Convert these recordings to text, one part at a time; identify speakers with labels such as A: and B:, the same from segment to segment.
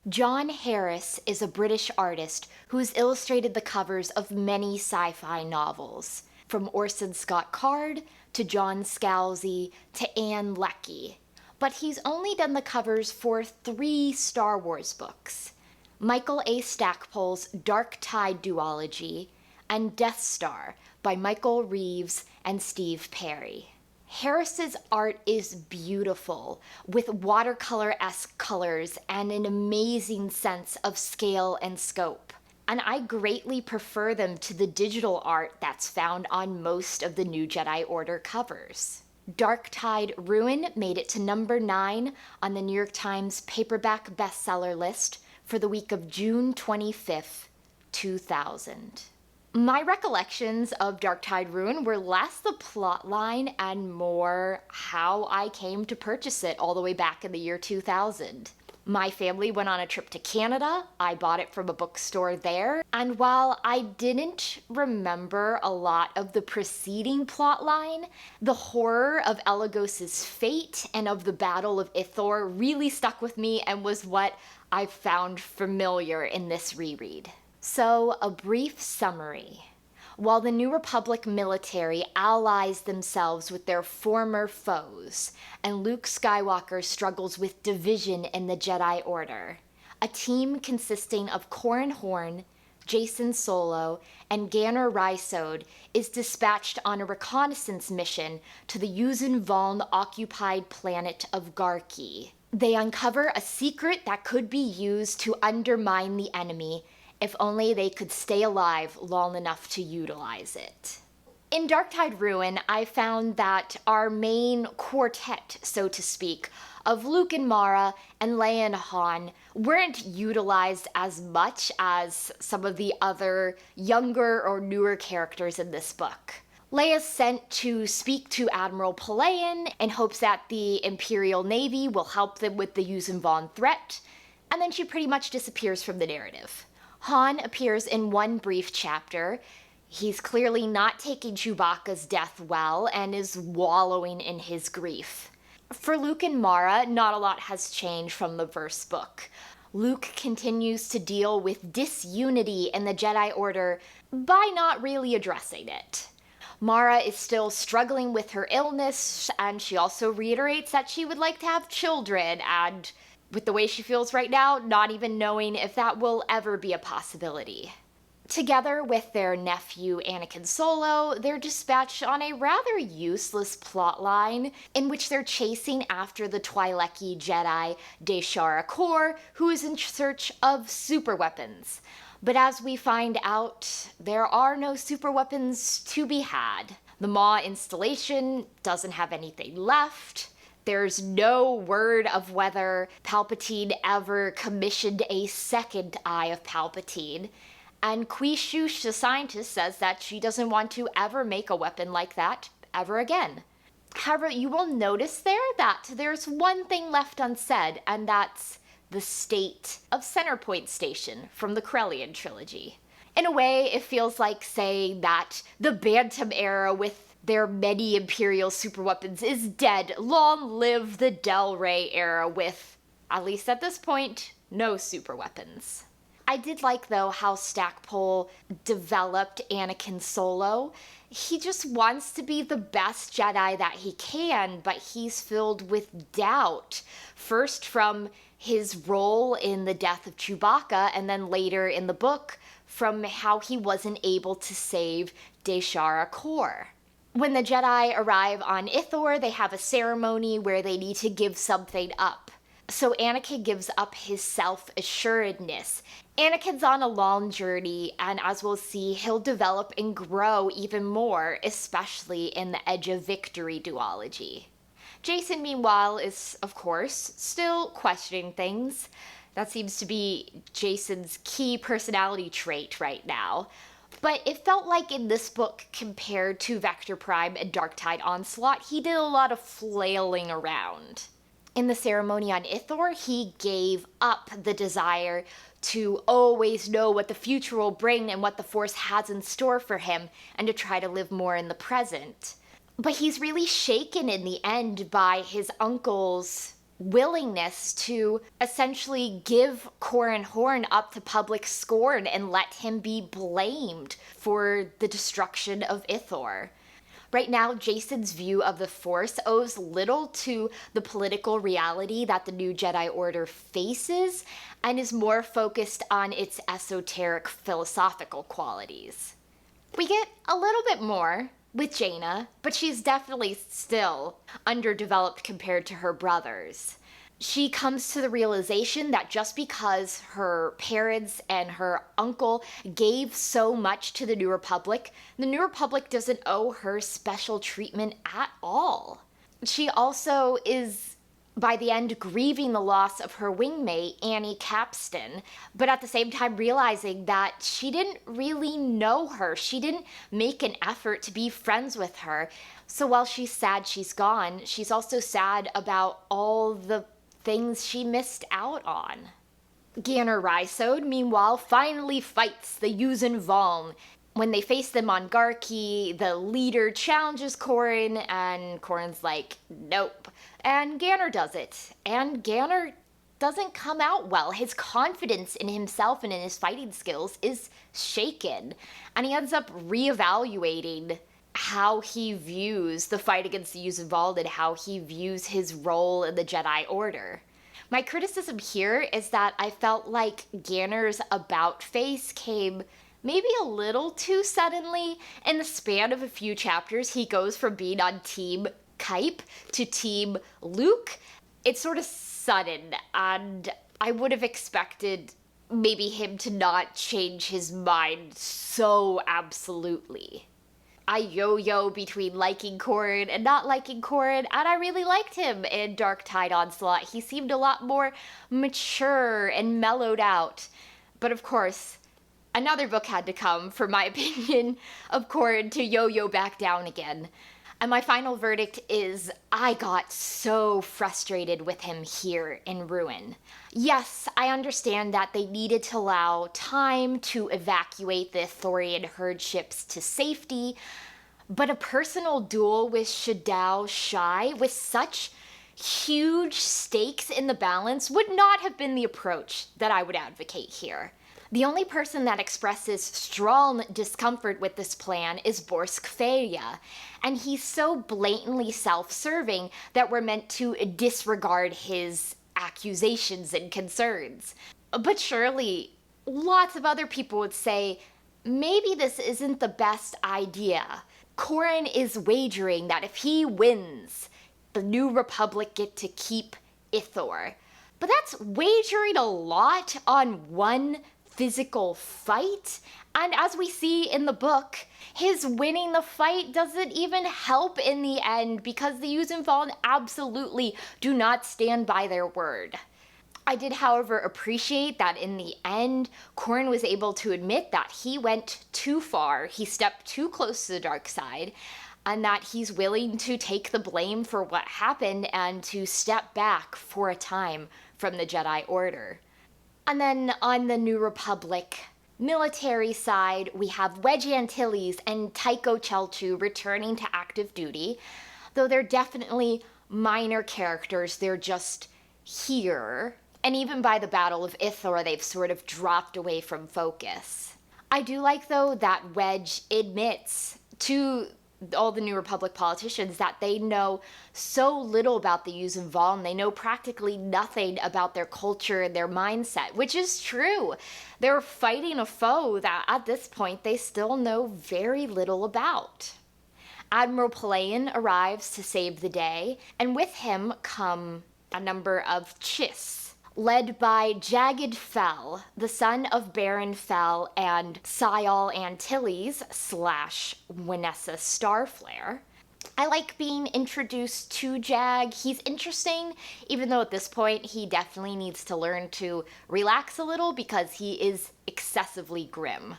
A: John Harris is a British artist who's illustrated the covers of many sci-fi novels, from Orson Scott Card to John Scalzi to Anne Leckie. But he's only done the covers for 3 Star Wars books: Michael A. Stackpole's Dark Tide duology and Death Star by Michael Reeves and Steve Perry. Harris's art is beautiful, with watercolor-esque colors and an amazing sense of scale and scope. And I greatly prefer them to the digital art that's found on most of the New Jedi Order covers. Dark Tide Ruin made it to number 9 on the New York Times paperback bestseller list for the week of June 25th, 2000. My recollections of Dark Tide Ruin were less the plotline and more how I came to purchase it all the way back in the year 2000. My family went on a trip to Canada. I bought it from a bookstore there. And while I didn't remember a lot of the preceding plotline, the horror of Elegos' fate and of the Battle of Ithor really stuck with me and was what I found familiar in this reread. So, a brief summary. While the New Republic military allies themselves with their former foes, and Luke Skywalker struggles with division in the Jedi Order, a team consisting of Corran Horn, Jacen Solo, and Ganner Rhysode is dispatched on a reconnaissance mission to the Yuuzhan Vong-occupied planet of Garki. They uncover a secret that could be used to undermine the enemy, if only they could stay alive long enough to utilize it. In Dark Tide Ruin, I found that our main quartet, so to speak, of Luke and Mara and Leia and Han weren't utilized as much as some of the other younger or newer characters in this book. Leia's sent to speak to Admiral Palayan in hopes that the Imperial Navy will help them with the Yuuzhan Vong threat, and then she pretty much disappears from the narrative. Han appears in one brief chapter. He's clearly not taking Chewbacca's death well and is wallowing in his grief. For Luke and Mara, not a lot has changed from the first book. Luke continues to deal with disunity in the Jedi Order by not really addressing it. Mara is still struggling with her illness, and she also reiterates that she would like to have children, and with the way she feels right now, not even knowing if that will ever be a possibility. Together with their nephew Anakin Solo, they're dispatched on a rather useless plotline in which they're chasing after the Twi'leki Jedi Deshara Kor, who is in search of superweapons. But as we find out, there are no superweapons to be had. The Maw installation doesn't have anything left. There's no word of whether Palpatine ever commissioned a second Eye of Palpatine. And Qui Shush, the scientist, says that she doesn't want to ever make a weapon like that ever again. However, you will notice there that there's one thing left unsaid, and that's the state of Centerpoint Station from the Corellian trilogy. In a way, it feels like saying that the Bantam era with their many Imperial superweapons is dead. Long live the Del Rey era with, at least at this point, no superweapons. I did like, though, how Stackpole developed Anakin Solo. He just wants to be the best Jedi that he can, but he's filled with doubt. First from his role in the death of Chewbacca, and then later in the book from how he wasn't able to save Deshara Kor. When the Jedi arrive on Ithor, they have a ceremony where they need to give something up. So Anakin gives up his self-assuredness. Anakin's on a long journey, and as we'll see, he'll develop and grow even more, especially in the Edge of Victory duology. Jacen, meanwhile, is, of course, still questioning things. That seems to be Jacen's key personality trait right now. But it felt like in this book, compared to Vector Prime and Dark Tide Onslaught, he did a lot of flailing around. In the ceremony on Ithor, he gave up the desire to always know what the future will bring and what the Force has in store for him, and to try to live more in the present. But he's really shaken in the end by his uncle's willingness to essentially give Corran Horn up to public scorn and let him be blamed for the destruction of Ithor. Right now, Jason's view of the Force owes little to the political reality that the new Jedi Order faces and is more focused on its esoteric philosophical qualities. We get a little bit more with Jaina, but she's definitely still underdeveloped compared to her brothers. She comes to the realization that just because her parents and her uncle gave so much to the New Republic, the New Republic doesn't owe her special treatment at all. She also is, by the end, grieving the loss of her wingmate, Annie Capstan, but at the same time realizing that she didn't really know her. She didn't make an effort to be friends with her. So while she's sad she's gone, she's also sad about all the things she missed out on. Ganner Rhysode, meanwhile, finally fights the Yuuzhan Vong. When they face them on Garki, the leader challenges Corran, and Corran's like, nope. And Ganner does it. And Ganner doesn't come out well. His confidence in himself and in his fighting skills is shaken. And he ends up reevaluating how he views the fight against the Yuuzhan Vong and how he views his role in the Jedi Order. My criticism here is that I felt like Ganner's about face came maybe a little too suddenly. In the span of a few chapters, he goes from being on Team Kype to Team Luke. It's sort of sudden, and I would have expected maybe him to not change his mind so absolutely. I yo-yo between liking Corran and not liking Corran, and I really liked him in Dark Tide Onslaught. He seemed a lot more mature and mellowed out. But of course, another book had to come for my opinion of Corran to yo-yo back down again. And my final verdict is I got so frustrated with him here in Ruin. Yes, I understand that they needed to allow time to evacuate the Ithorian herd ships to safety, but a personal duel with Shaddao Shai with such huge stakes in the balance would not have been the approach that I would advocate here. The only person that expresses strong discomfort with this plan is Borsk Feria, and he's so blatantly self-serving that we're meant to disregard his accusations and concerns. But surely, lots of other people would say, maybe this isn't the best idea. Corran is wagering that if he wins, the New Republic get to keep Ithor. But that's wagering a lot on one physical fight, and as we see in the book, his winning the fight doesn't even help in the end because the Yuuzhan Vong absolutely do not stand by their word. I did, however, appreciate that in the end, Corran was able to admit that he went too far, he stepped too close to the dark side, and that he's willing to take the blame for what happened and to step back for a time from the Jedi Order. And then on the New Republic military side, we have Wedge Antilles and Tycho Chelchu returning to active duty. Though they're definitely minor characters, they're just here. And even by the Battle of Ithor, they've sort of dropped away from focus. I do like, though, that Wedge admits to all the New Republic politicians that they know so little about the Yuuzhan Vong. They know practically nothing about their culture and their mindset, which is true. They're fighting a foe that at this point they still know very little about. Admiral Palayan arrives to save the day, and with him come a number of Chiss, led by Jagged Fell, the son of Baron Fell and Syal Antilles / Winessa Starflare. I like being introduced to Jag. He's interesting, even though at this point he definitely needs to learn to relax a little because he is excessively grim.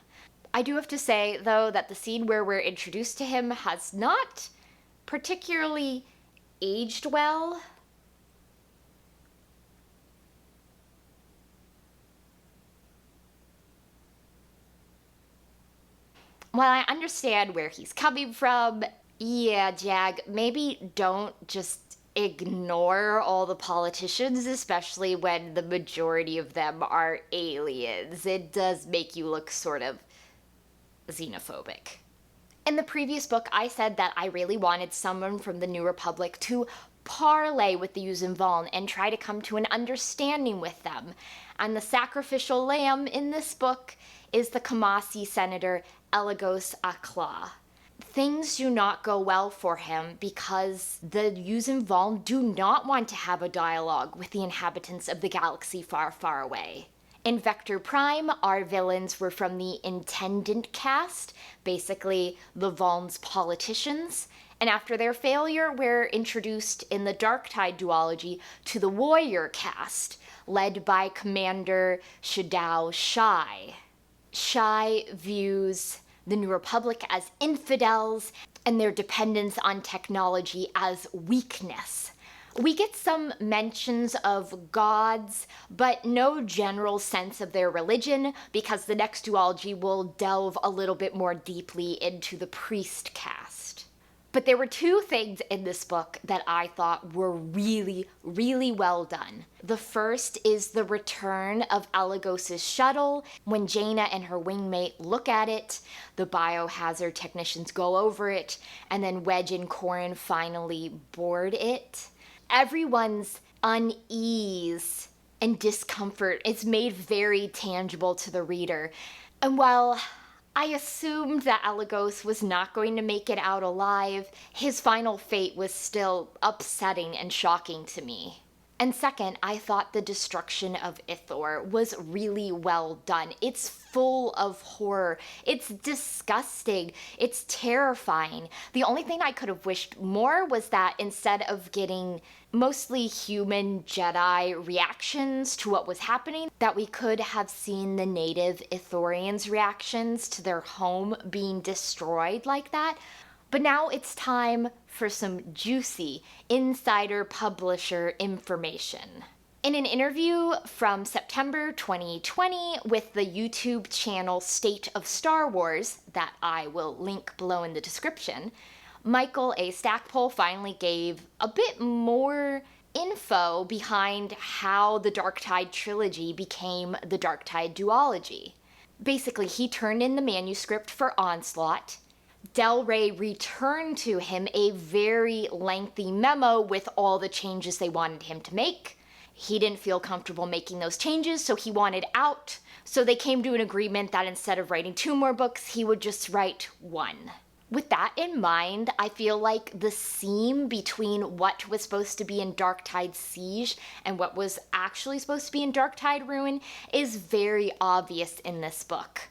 A: I do have to say, though, that the scene where we're introduced to him has not particularly aged well. While I understand where he's coming from, yeah, Jag, maybe don't just ignore all the politicians, especially when the majority of them are aliens. It does make you look sort of xenophobic. In the previous book, I said that I really wanted someone from the New Republic to parlay with the Yuuzhan and try to come to an understanding with them. And the sacrificial lamb in this book is the Kamasi senator Elegos Akla. Things do not go well for him because the Yuuzhan do not want to have a dialogue with the inhabitants of the galaxy far, far away. In Vector Prime, our villains were from the Intendant caste, basically the Vong's politicians, and after their failure, we're introduced in the Darktide duology to the Warrior caste, led by Commander Shadao Shai. Shai views the New Republic as infidels and their dependence on technology as weakness. We get some mentions of gods, but no general sense of their religion, because the next duology will delve a little bit more deeply into the priest caste. But there were two things in this book that I thought were really, really well done. The first is the return of Elegos' shuttle. When Jaina and her wingmate look at it, the biohazard technicians go over it, and then Wedge and Corran finally board it. Everyone's unease and discomfort is made very tangible to the reader. And while I assumed that Elegos was not going to make it out alive, his final fate was still upsetting and shocking to me. And second, I thought the destruction of Ithor was really well done. It's full of horror. It's disgusting. It's terrifying. The only thing I could have wished more was that instead of getting mostly human Jedi reactions to what was happening, that we could have seen the native Ithorians' reactions to their home being destroyed like that. But now it's time for some juicy insider publisher information. In an interview from September 2020 with the YouTube channel State of Star Wars, that I will link below in the description, Michael A. Stackpole finally gave a bit more info behind how the Darktide trilogy became the Darktide duology. Basically, he turned in the manuscript for Onslaught. Del Rey returned to him a very lengthy memo with all the changes they wanted him to make. He didn't feel comfortable making those changes, so he wanted out. So they came to an agreement that instead of writing 2 more books, he would just write 1. With that in mind, I feel like the seam between what was supposed to be in Darktide Siege and what was actually supposed to be in Darktide Ruin is very obvious in this book.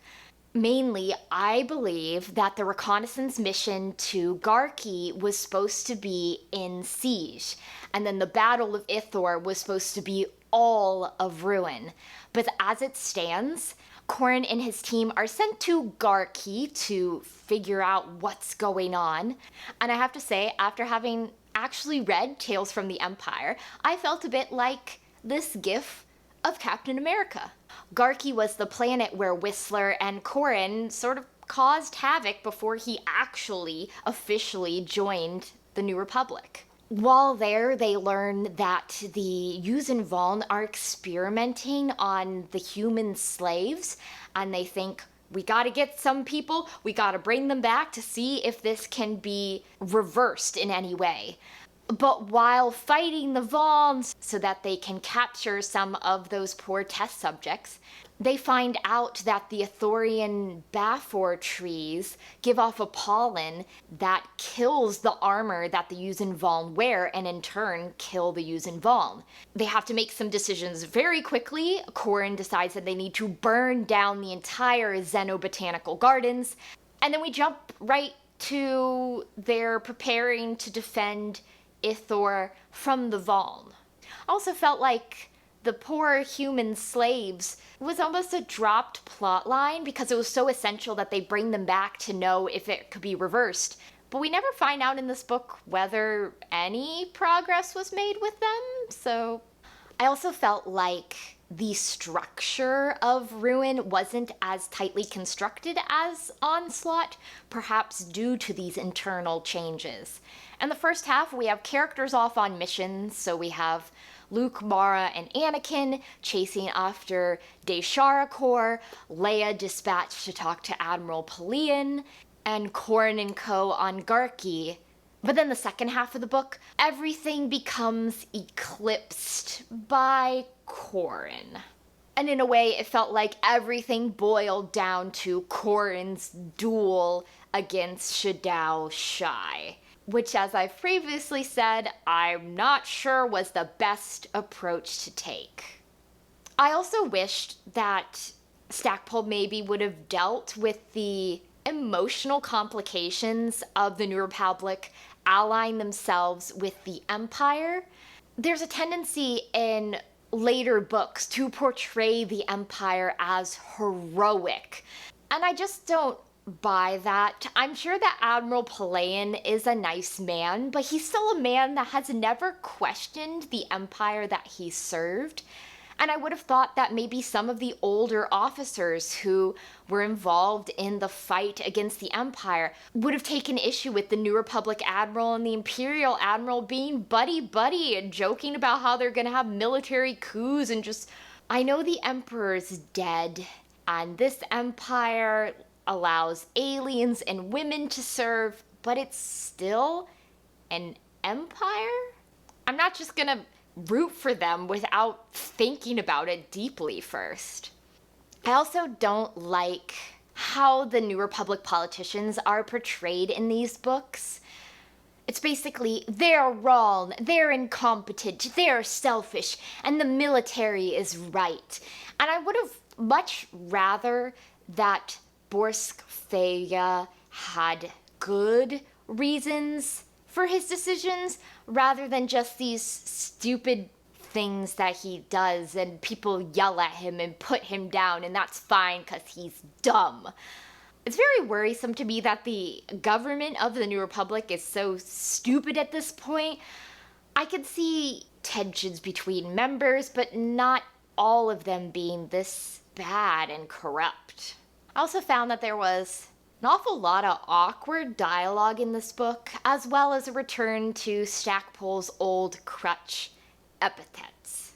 A: Mainly, I believe that the reconnaissance mission to Garki was supposed to be in Siege, and then the Battle of Ithor was supposed to be all of Ruin. But as it stands, Corran and his team are sent to Garki to figure out what's going on. And I have to say, after having actually read Tales from the Empire, I felt a bit like this gif of Captain America. Garki was the planet where Whistler and Corran sort of caused havoc before he actually officially joined the New Republic. While there, they learn that the Yuuzhan are experimenting on the human slaves, and they think, we gotta get some people, we gotta bring them back to see if this can be reversed in any way. But while fighting the Vongs so that they can capture some of those poor test subjects, they find out that the Ithorian Bafor trees give off a pollen that kills the armor that the Yuuzhan wear and in turn kill the Yuuzhan. They have to make some decisions very quickly. Corran decides that they need to burn down the entire Xenobotanical Gardens. And then we jump right to their preparing to defend Ithor from the Vong. I also felt like the poor human slaves was almost a dropped plot line because it was so essential that they bring them back to know if it could be reversed. But we never find out in this book whether any progress was made with them, so I also felt like the structure of Ruin wasn't as tightly constructed as Onslaught, perhaps due to these internal changes. In the first half, we have characters off on missions, so we have Luke, Mara, and Anakin chasing after Desharakor, Leia dispatched to talk to Admiral Pelion, and Corran and co. on Garki. But then the second half of the book, everything becomes eclipsed by Corran. And in a way, it felt like everything boiled down to Corran's duel against Shadow Shai, which, as I've previously said, I'm not sure was the best approach to take. I also wished that Stackpole maybe would have dealt with the emotional complications of the New Republic allying themselves with the Empire. There's a tendency in later books to portray the Empire as heroic, and I just don't buy that. I'm sure that Admiral Pelion is a nice man, but he's still a man that has never questioned the Empire that he served. And I would have thought that maybe some of the older officers who were involved in the fight against the Empire would have taken issue with the New Republic Admiral and the Imperial Admiral being buddy-buddy and joking about how they're gonna have military coups and just... I know the Emperor's dead, and this Empire allows aliens and women to serve, but it's still an empire? I'm not just gonna root for them without thinking about it deeply first. I also don't like how the New Republic politicians are portrayed in these books. It's basically, they're wrong, they're incompetent, they're selfish, and the military is right. And I would have much rather that Borsk Feya had good reasons for his decisions rather than just these stupid things that he does and people yell at him and put him down, and that's fine because he's dumb. It's very worrisome to me that the government of the New Republic is so stupid at this point. I could see tensions between members, but not all of them being this bad and corrupt. I also found that there was an awful lot of awkward dialogue in this book, as well as a return to Stackpole's old crutch epithets.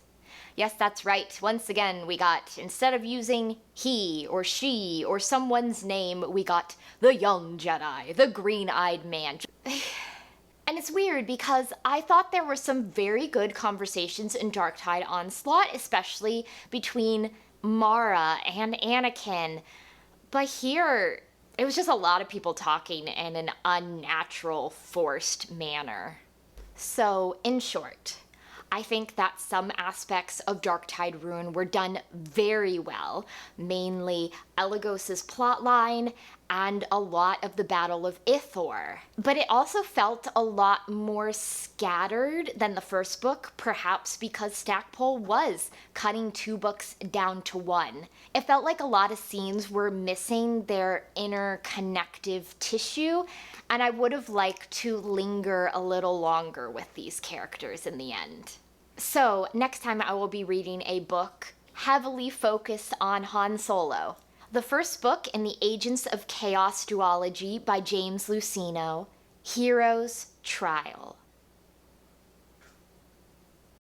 A: Yes, that's right. Once again, we got, instead of using he or she or someone's name, we got the young Jedi, the green-eyed man. And it's weird because I thought there were some very good conversations in Dark Tide Onslaught, especially between Mara and Anakin. But here, it was just a lot of people talking in an unnatural, forced manner. So, in short, I think that some aspects of Darktide Ruin were done very well, mainly Elegos' plotline and a lot of the Battle of Ithor. But it also felt a lot more scattered than the first book, perhaps because Stackpole was cutting 2 books down to 1. It felt like a lot of scenes were missing their inner connective tissue, and I would have liked to linger a little longer with these characters in the end. So, next time I will be reading a book heavily focused on Han Solo. The first book in the Agents of Chaos duology by James Luceno, Hero's Trial.